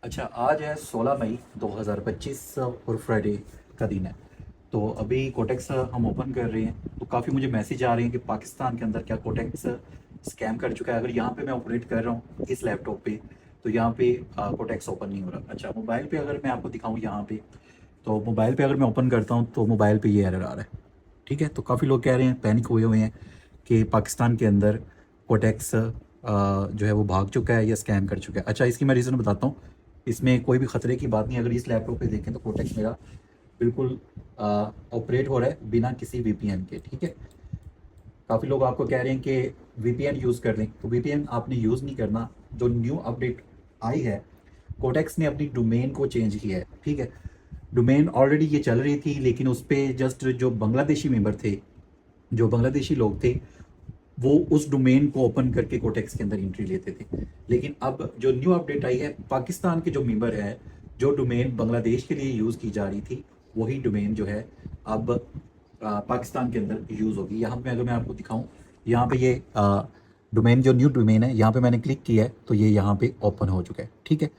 अच्छा, आज है 16 मई 2025 और फ्राइडे का दिन है। तो अभी कोटेक्स हम ओपन कर रहे हैं, तो काफ़ी मुझे मैसेज आ रहे हैं कि पाकिस्तान के अंदर क्या कोटेक्स स्कैम कर चुका है। अगर यहाँ पे मैं ऑपरेट कर रहा हूँ इस लैपटॉप पे, तो यहाँ पे कोटेक्स ओपन नहीं हो रहा। अच्छा, मोबाइल पे अगर मैं आपको दिखाऊँ यहाँ पे, तो मोबाइल पे अगर मैं ओपन करता हूँ तो मोबाइल पे ये एरर आ रहा है। ठीक है, तो काफ़ी लोग कह रहे हैं, पैनिक हुए हुए हैं कि पाकिस्तान के अंदर कोटेक्स जो है वो भाग चुका है या स्कैम कर चुका है। अच्छा, इसकी मैं रीज़न बताता हूँ। इसमें कोई भी ख़तरे की बात नहीं। अगर इस लैपटॉप पे देखें तो कोटेक्स मेरा बिल्कुल ऑपरेट हो रहा है बिना किसी वीपीएन के। ठीक है, काफ़ी लोग आपको कह रहे हैं कि वीपीएन यूज़ कर लें, तो वीपीएन आपने यूज़ नहीं करना। जो न्यू अपडेट आई है, कोटेक्स ने अपनी डोमेन को चेंज किया है। ठीक है, डोमेन ऑलरेडी ये चल रही थी, लेकिन उस पर जस्ट जो बांग्लादेशी मेंबर थे, जो बांग्लादेशी लोग थे, वो उस डोमेन को ओपन करके कोटेक्स के अंदर एंट्री लेते थे। लेकिन अब जो न्यू अपडेट आई है, पाकिस्तान के जो मेंबर है, जो डोमेन बांग्लादेश के लिए यूज़ की जा रही थी, वही डोमेन जो है अब पाकिस्तान के अंदर यूज़ होगी। यहाँ पे अगर मैं आपको दिखाऊं, यहाँ पे ये डोमेन, जो न्यू डोमेन है, यहाँ पे मैंने क्लिक किया है तो ये यहाँ पे ओपन हो चुका है। ठीक है,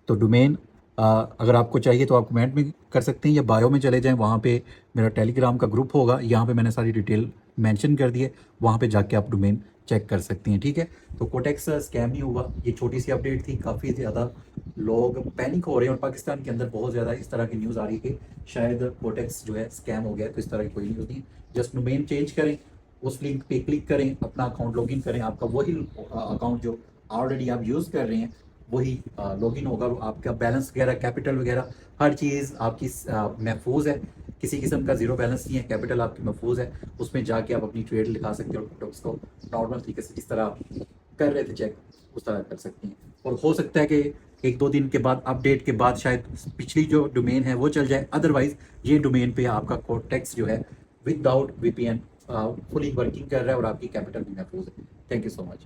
तो डोमेन अगर आपको चाहिए तो आप कमेंट में कर सकते हैं या बायो में चले जाएं, वहाँ पे मेरा टेलीग्राम का ग्रुप होगा, यहाँ पे मैंने सारी डिटेल मेंशन कर दी है, वहाँ पे जाके आप डोमेन चेक कर सकती हैं। ठीक है, तो कोटेक्स स्कैम नहीं हुआ, ये छोटी सी अपडेट थी। काफ़ी ज़्यादा लोग पैनिक हो रहे हैं और पाकिस्तान के अंदर बहुत ज़्यादा इस तरह की न्यूज़ आ रही है कि शायद कोटेक्स जो है स्कैम हो गया। तो इस तरह की कोई न्यूज़ नहीं है। जस्ट डोमेन चेंज करें, उस लिंक पे क्लिक करें, अपना अकाउंट लॉगिन करें, आपका वही अकाउंट जो ऑलरेडी आप यूज़ कर रहे हैं वही लॉगिन होगा। आपका बैलेंस वगैरह, कैपिटल वगैरह, हर चीज़ आपकी महफूज है। किसी किस्म का ज़ीरो बैलेंस नहीं है, कैपिटल आपकी महफूज है। उसमें जाके आप अपनी ट्रेड लिखा सकते हो और कोटेक्स को नॉर्मल तरीके से जिस तरह आप कर रहे थे चेक, उस तरह कर सकती हैं। और हो सकता है कि एक दो दिन के बाद, अपडेट के बाद, शायद पिछली जो डोमेन है वो चल जाए। अदरवाइज ये डोमेन पे आपका कोटेक्स जो है विदाउट वीपीएन फुली वर्किंग कर रहा है और आपकी कैपिटल भी महफूज है। Thank you so much.